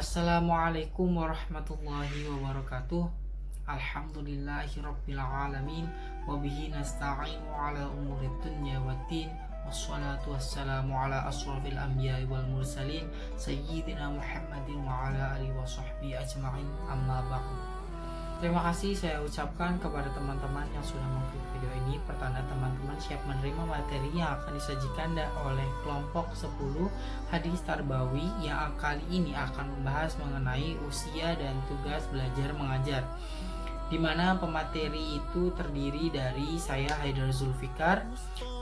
Assalamualaikum warahmatullahi wabarakatuh. Alhamdulillahirabbil alamin wa bihi nasta'inu ala umurid dunya waddin. Wassalatu wassalamu ala asrofil anbiya'i wal mursalin sayyidina Muhammadin wa ala alihi wa sahbihi ajma'in, amma ba'du. Terima kasih saya ucapkan kepada teman-teman yang sudah mengklik video ini. Pertanda teman-teman siap menerima materi yang akan disajikan oleh kelompok 10 hadis tarbawi yang kali ini akan membahas mengenai usia dan tugas belajar mengajar, di mana pemateri itu terdiri dari saya, Haidar Zulfikar,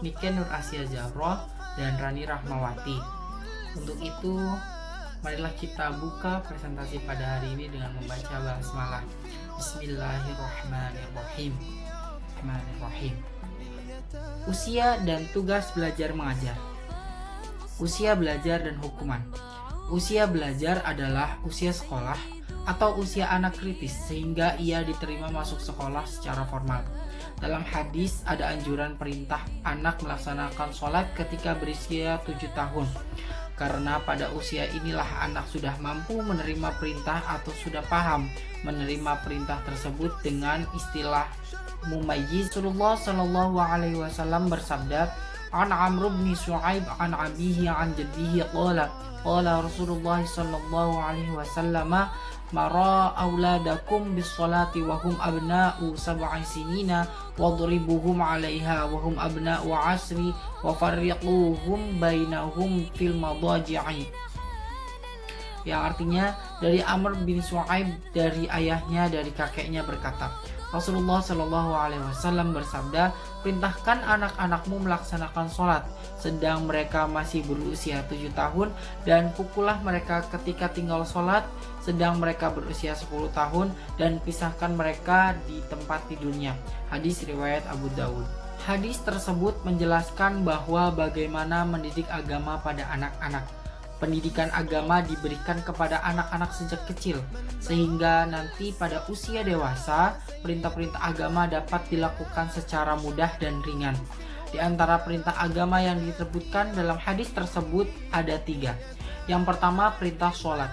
Niken Nur Asia Zahroh, dan Rani Rahmawati. Untuk itu, marilah kita buka presentasi pada hari ini dengan membaca basmalah. Bismillahirrahmanirrahim. Usia dan tugas belajar mengajar. Usia belajar dan hukuman. Usia belajar adalah usia sekolah atau usia anak kritis sehingga ia diterima masuk sekolah secara formal. Dalam hadis ada anjuran perintah anak melaksanakan sholat ketika berusia 7 tahun. Karena pada usia inilah anak sudah mampu menerima perintah atau sudah paham menerima perintah tersebut dengan istilah mumayyiz. Rasulullah Shallallahu Alaihi Wasallam bersabda, "An Amr bin Shu'aib an abihi an jaddihi qala Rasulullah Shallallahu Alaihi Wasallam mara auladakum bis salati wa hum abna'u sab'i sinina wadribuhum 'alaiha wa hum abna'u 'asri wa farriquhum bainahum fil madaji'i." Yang artinya dari Amr bin Shu'aib dari ayahnya dari kakeknya berkata, Rasulullah Shallallahu Alaihi Wasallam bersabda, perintahkan anak-anakmu melaksanakan sholat sedang mereka masih berusia 7 tahun dan pukullah mereka ketika tinggal sholat sedang mereka berusia 10 tahun dan pisahkan mereka di tempat tidurnya. Hadis riwayat Abu Dawud. Hadis tersebut menjelaskan bahwa bagaimana mendidik agama pada anak-anak. Pendidikan agama diberikan kepada anak-anak sejak kecil, sehingga nanti pada usia dewasa, perintah-perintah agama dapat dilakukan secara mudah dan ringan. Di antara perintah agama yang disebutkan dalam hadis tersebut ada 3. Yang pertama, perintah sholat.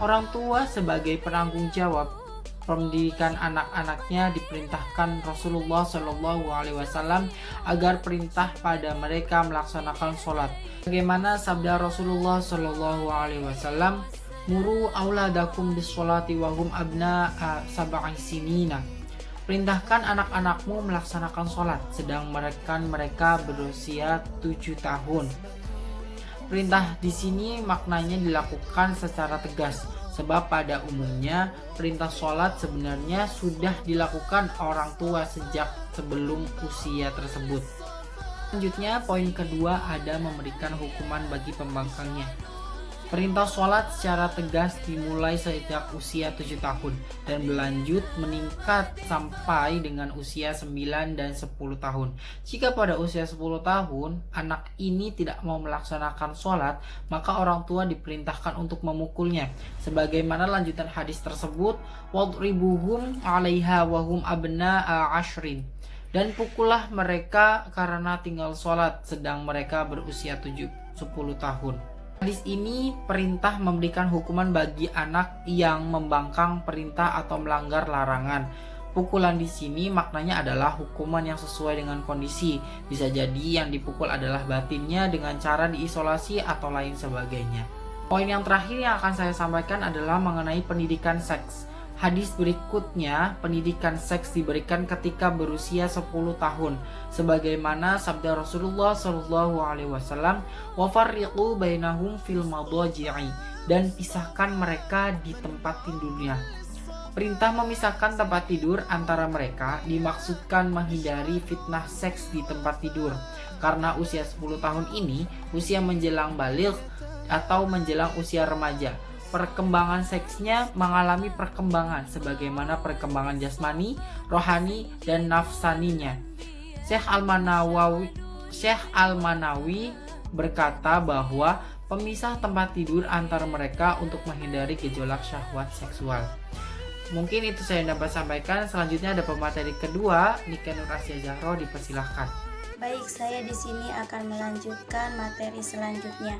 Orang tua sebagai penanggung jawab pendidikan anak-anaknya diperintahkan Rasulullah Shallallahu Alaihi Wasallam agar perintah pada mereka melaksanakan sholat. Bagaimana sabda Rasulullah Shallallahu Alaihi Wasallam, muru auladakum bis sholati wa hum abna'a sab'i sinina. Perintahkan anak-anakmu melaksanakan sholat sedang mereka berusia 7 tahun. Perintah di sini maknanya dilakukan secara tegas. Sebab pada umumnya perintah sholat sebenarnya sudah dilakukan orang tua sejak sebelum usia tersebut. Selanjutnya poin kedua ada memberikan hukuman bagi pembangkangnya. Perintah sholat secara tegas dimulai sejak usia 7 tahun dan berlanjut meningkat sampai dengan usia 9 dan 10 tahun. Jika pada usia 10 tahun anak ini tidak mau melaksanakan sholat, maka orang tua diperintahkan untuk memukulnya. Sebagaimana lanjutan hadis tersebut, wadribuhum 'alaiha wa hum abna'a 'ashrin. Dan pukullah mereka karena tinggal sholat sedang mereka berusia 10 tahun. Hadis ini perintah memberikan hukuman bagi anak yang membangkang perintah atau melanggar larangan. Pukulan di sini maknanya adalah hukuman yang sesuai dengan kondisi. Bisa jadi yang dipukul adalah batinnya dengan cara diisolasi atau lain sebagainya. Poin yang terakhir yang akan saya sampaikan adalah mengenai pendidikan seks. Hadis berikutnya, pendidikan seks diberikan ketika berusia 10 tahun, sebagaimana sabda Rasulullah Shallallahu Alaihi Wasallam, wa farriqu bainahum fil madaji'i, dan pisahkan mereka di tempat tidurnya. Perintah memisahkan tempat tidur antara mereka dimaksudkan menghindari fitnah seks di tempat tidur, karena usia 10 tahun ini usia menjelang baligh atau menjelang usia remaja. Perkembangan seksnya mengalami perkembangan sebagaimana perkembangan jasmani, rohani, dan nafsaninya. Syekh Al-Manawi berkata bahwa pemisah tempat tidur antara mereka untuk menghindari gejolak syahwat seksual. Mungkin itu saya dapat sampaikan. Selanjutnya ada pemateri kedua, Niken Nur Asia Zahroh, dipersilahkan. Baik, saya di sini akan melanjutkan materi selanjutnya.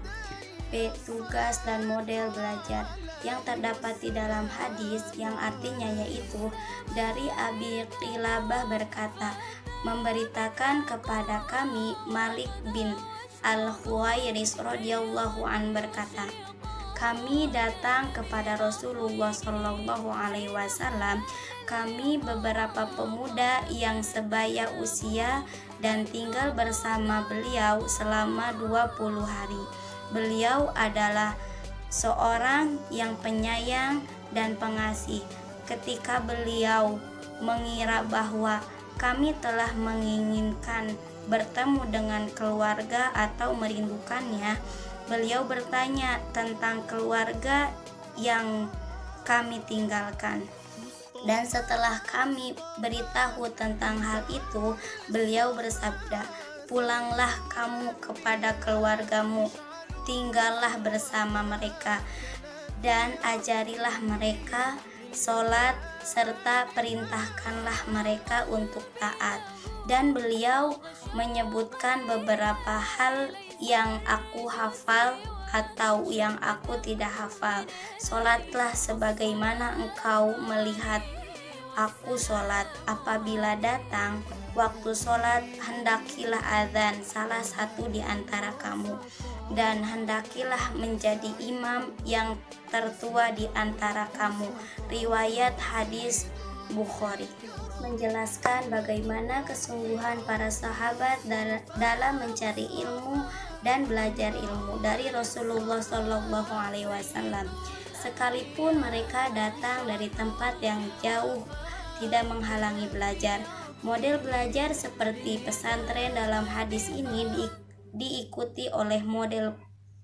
tugas dan model belajar yang terdapat di dalam hadis, yang artinya yaitu dari Abi Qilabah berkata, memberitakan kepada kami Malik bin Al-Huwairis radhiyallahu an berkata, kami datang kepada Rasulullah Shallallahu Alaihi Wasallam. Kami beberapa pemuda yang sebaya usia dan tinggal bersama beliau selama 20 hari. Beliau adalah seorang yang penyayang dan pengasih. Ketika beliau mengira bahwa kami telah menginginkan bertemu dengan keluarga atau merindukannya, beliau bertanya tentang keluarga yang kami tinggalkan. Dan setelah kami beritahu tentang hal itu, beliau bersabda, pulanglah kamu kepada keluargamu, tinggallah bersama mereka, dan ajarilah mereka sholat, serta perintahkanlah mereka untuk taat. Dan beliau menyebutkan beberapa hal yang aku hafal atau yang aku tidak hafal. Sholatlah sebagaimana engkau melihat aku sholat. Apabila datang waktu sholat, hendakilah azan salah satu di antara kamu, dan hendakilah menjadi imam yang tertua di antara kamu. Riwayat hadis Bukhari. Menjelaskan bagaimana kesungguhan para sahabat dalam mencari ilmu dan belajar ilmu dari Rasulullah Shallallahu Alaihi Wasallam. Sekalipun mereka datang dari tempat yang jauh, tidak menghalangi belajar. Model belajar seperti pesantren dalam hadis ini diikuti oleh model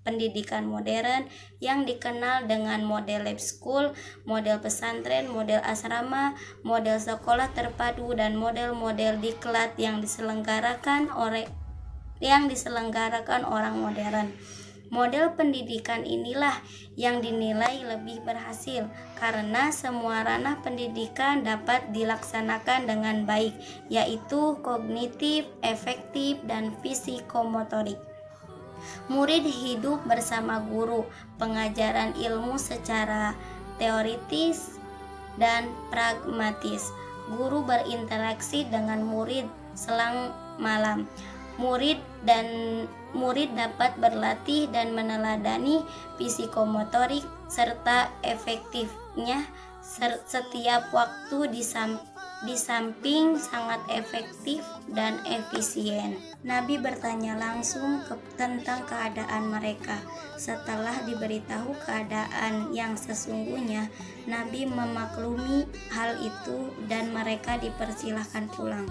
pendidikan modern yang dikenal dengan model lab school, model pesantren, model asrama, model sekolah terpadu, dan model-model diklat yang diselenggarakan orang modern. Model pendidikan inilah yang dinilai lebih berhasil karena semua ranah pendidikan dapat dilaksanakan dengan baik, yaitu kognitif, efektif, dan fisikomotorik. Murid hidup bersama guru, pengajaran ilmu secara teoritis dan pragmatis. Guru berinteraksi dengan murid selang malam. Murid dapat berlatih dan meneladani psikomotorik serta efektifnya setiap waktu di samping sangat efektif dan efisien. Nabi bertanya langsung tentang keadaan mereka. Setelah diberitahu keadaan yang sesungguhnya, Nabi memaklumi hal itu dan mereka dipersilahkan pulang.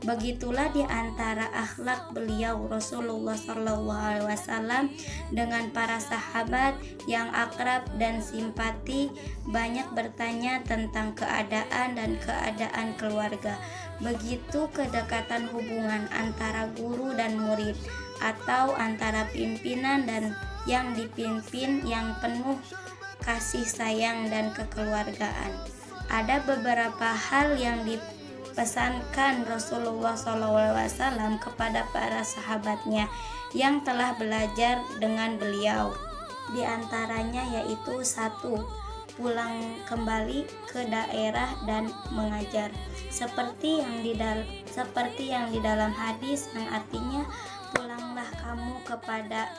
Begitulah di antara akhlak beliau Rasulullah SAW dengan para sahabat yang akrab dan simpati, banyak bertanya tentang keadaan dan keadaan keluarga. Begitu kedekatan hubungan antara guru dan murid atau antara pimpinan dan yang dipimpin yang penuh kasih sayang dan kekeluargaan. Ada beberapa hal yang dipesankan Rasulullah SAW kepada para sahabatnya yang telah belajar dengan beliau. Di antaranya yaitu 1. Pulang kembali ke daerah dan mengajar, seperti yang di dalam hadis yang artinya pulanglah kamu kepada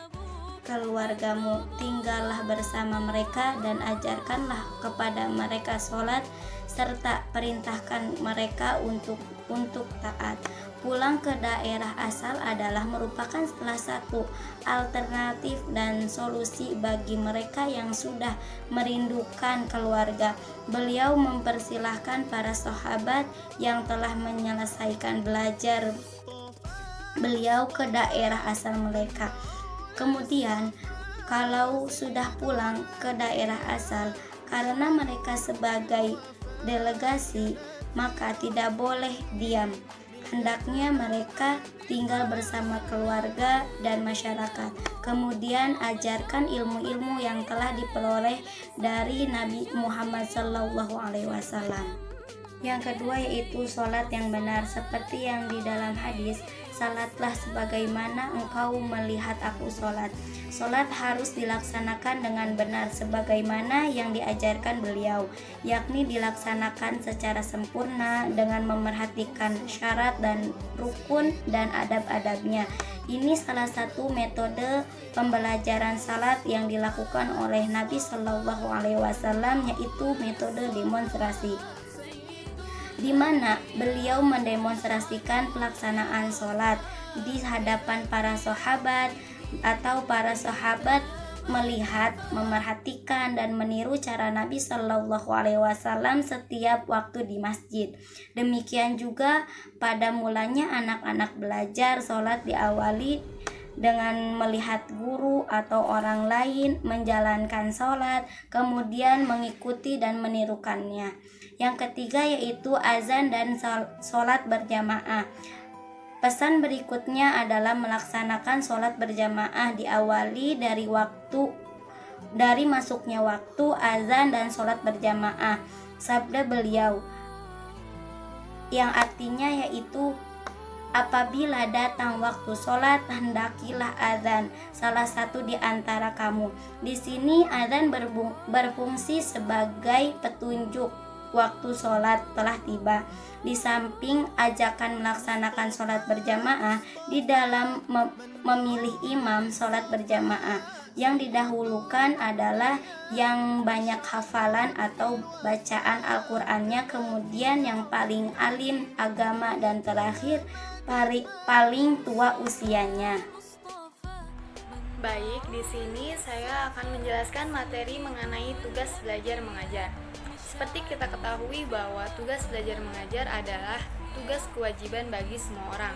keluargamu, tinggallah bersama mereka dan ajarkanlah kepada mereka sholat serta perintahkan mereka untuk taat. Pulang ke daerah asal adalah merupakan salah satu alternatif dan solusi bagi mereka yang sudah merindukan keluarga. Beliau mempersilahkan para sahabat yang telah menyelesaikan belajar beliau ke daerah asal mereka. Kemudian, kalau sudah pulang ke daerah asal, karena mereka sebagai delegasi, maka tidak boleh diam. Hendaknya mereka tinggal bersama keluarga dan masyarakat. Kemudian ajarkan ilmu-ilmu yang telah diperoleh dari Nabi Muhammad SAW. Yang kedua yaitu sholat yang benar, seperti yang di dalam hadis. salatlah sebagaimana engkau melihat aku sholat. Sholat harus dilaksanakan dengan benar sebagaimana yang diajarkan beliau, yakni dilaksanakan secara sempurna dengan memerhatikan syarat dan rukun dan adab-adabnya. Ini salah satu metode pembelajaran salat yang dilakukan oleh Nabi Shallallahu Alaihi Wasallam, yaitu metode demonstrasi, di mana beliau mendemonstrasikan pelaksanaan sholat di hadapan para sahabat, atau para sahabat melihat, memerhatikan dan meniru cara Nabi Shallallahu Alaihi Wasallam setiap waktu di masjid. Demikian juga pada mulanya anak-anak belajar sholat diawali dengan melihat guru atau orang lain menjalankan sholat, kemudian mengikuti dan menirukannya. Yang ketiga yaitu azan dan sholat berjamaah. Pesan berikutnya adalah melaksanakan sholat berjamaah diawali dari masuknya waktu azan dan sholat berjamaah. Sabda beliau yang artinya yaitu, apabila datang waktu sholat, hendakilah azan salah satu di antara kamu. Di sini azan berfungsi sebagai petunjuk waktu sholat telah tiba. Di samping ajakan melaksanakan sholat berjamaah, di dalam memilih imam sholat berjamaah, yang didahulukan adalah yang banyak hafalan atau bacaan Al-Qur'annya, kemudian yang paling alim agama, dan terakhir paling tua usianya. Baik, di sini saya akan menjelaskan materi mengenai tugas belajar mengajar. Seperti kita ketahui bahwa tugas belajar mengajar adalah tugas kewajiban bagi semua orang.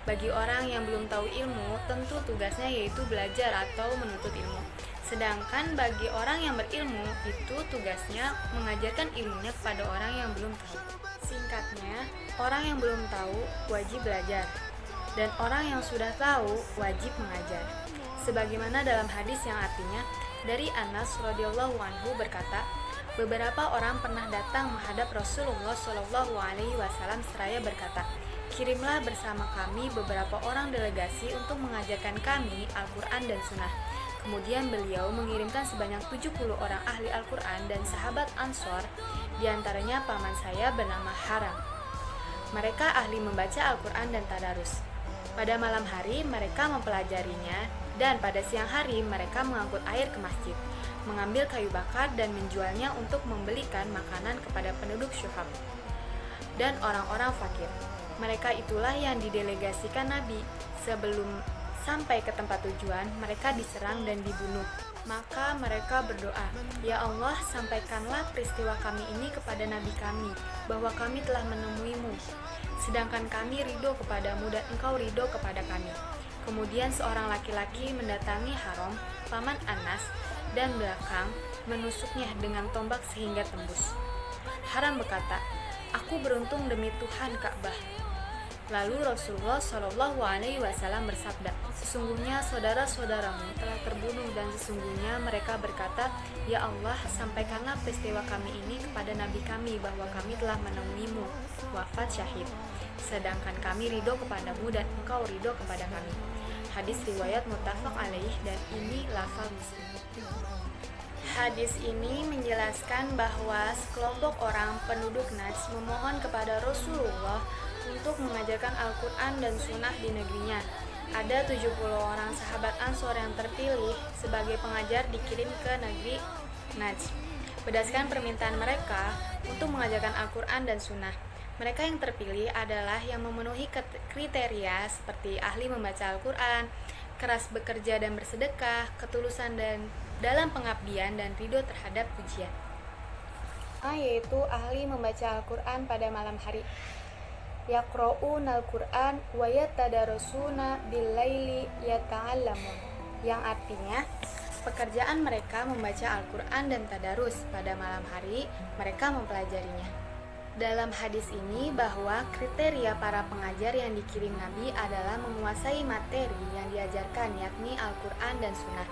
Bagi orang yang belum tahu ilmu, tentu tugasnya yaitu belajar atau menuntut ilmu. Sedangkan bagi orang yang berilmu, itu tugasnya mengajarkan ilmunya kepada orang yang belum tahu. Singkatnya, orang yang belum tahu wajib belajar, dan orang yang sudah tahu wajib mengajar. Sebagaimana dalam hadis yang artinya, dari Anas radhiyallahu anhu berkata, beberapa orang pernah datang menghadap Rasulullah Shallallahu Alaihi Wasallam seraya berkata, kirimlah bersama kami beberapa orang delegasi untuk mengajarkan kami Al-Quran dan Sunnah. Kemudian beliau mengirimkan sebanyak 70 orang ahli Al-Quran dan sahabat Ansor, diantaranya paman saya bernama Haram. Mereka ahli membaca Al-Quran dan tadarus. Pada malam hari mereka mempelajarinya, dan pada siang hari mereka mengangkut air ke masjid, mengambil kayu bakar dan menjualnya untuk membelikan makanan kepada penduduk Syuhab dan orang-orang fakir. Mereka itulah yang didelegasikan Nabi. Sebelum sampai ke tempat tujuan, mereka diserang dan dibunuh. Maka mereka berdoa, ya Allah, sampaikanlah peristiwa kami ini kepada Nabi kami, bahwa kami telah menemuimu, sedangkan kami ridho kepadamu dan engkau ridho kepada kami. Kemudian seorang laki-laki mendatangi Haram, paman Anas, dan belakang menusuknya dengan tombak sehingga tembus. Haram berkata, aku beruntung demi Tuhan Ka'bah. Lalu Rasulullah Shallallahu Alaihi Wasallam bersabda, sesungguhnya saudara-saudaramu telah terbunuh, dan sesungguhnya mereka berkata, ya Allah, sampaikanlah peristiwa kami ini kepada Nabi kami, bahwa kami telah menemuimu wafat syahid, sedangkan kami ridho kepadamu dan engkau ridho kepada kami. Hadis riwayat muttafaq alaih, dan ini lafal Muslim. Hadis ini menjelaskan bahwa sekelompok orang penduduk Najd memohon kepada Rasulullah untuk mengajarkan Al-Quran dan Sunnah di negerinya. Ada 70 orang sahabat Ansor yang terpilih sebagai pengajar dikirim ke negeri Najd. Berdasarkan permintaan mereka untuk mengajarkan Al-Quran dan Sunnah, mereka yang terpilih adalah yang memenuhi kriteria seperti ahli membaca Al-Quran, keras bekerja dan bersedekah, ketulusan dan dalam pengabdian, dan ridho terhadap pujian. Yaitu ahli membaca Al-Quran pada malam hari. Yaqra'una al-Quran wa yatadarasuna bil-laili yata'allamun, yang artinya pekerjaan mereka membaca Al-Quran dan tadarus, pada malam hari mereka mempelajarinya. Dalam hadis ini bahwa kriteria para pengajar yang dikirim Nabi adalah menguasai materi yang diajarkan, yakni Al-Quran dan Sunnah,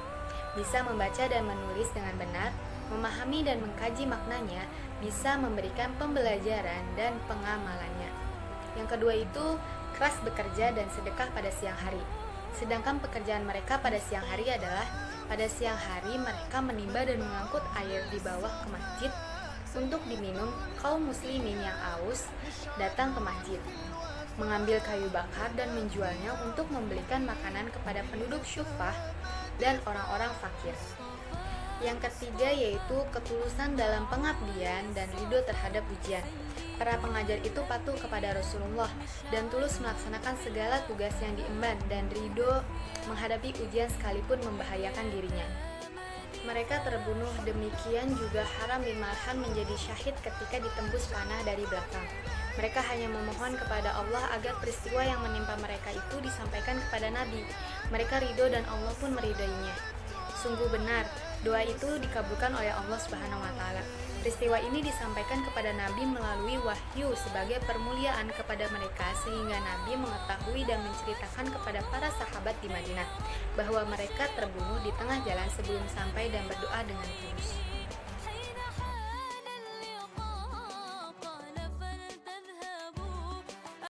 bisa membaca dan menulis dengan benar, memahami dan mengkaji maknanya, bisa memberikan pembelajaran dan pengamalannya. Yang kedua itu keras bekerja dan sedekah pada siang hari. Sedangkan pekerjaan mereka pada siang hari adalah pada siang hari mereka menimba dan mengangkut air di bawah ke masjid untuk diminum kaum muslimin yang aus datang ke masjid, mengambil kayu bakar dan menjualnya untuk membelikan makanan kepada penduduk syufah dan orang-orang fakir. Yang ketiga yaitu ketulusan dalam pengabdian dan ridho terhadap ujian. Para pengajar itu patuh kepada Rasulullah dan tulus melaksanakan segala tugas yang diemban dan ridho menghadapi ujian sekalipun membahayakan dirinya. Mereka terbunuh, demikian juga Haram bin Malhan menjadi syahid ketika ditembus panah dari belakang. Mereka hanya memohon kepada Allah agar peristiwa yang menimpa mereka itu disampaikan kepada Nabi. Mereka ridho dan Allah pun meridainya. Sungguh benar, doa itu dikabulkan oleh Allah Subhanahu wa Ta'ala. Peristiwa ini disampaikan kepada Nabi melalui wahyu sebagai permuliaan kepada mereka, sehingga Nabi mengetahui dan menceritakan kepada para sahabat di Madinah bahwa mereka terbunuh di tengah jalan sebelum sampai dan berdoa dengan tulus.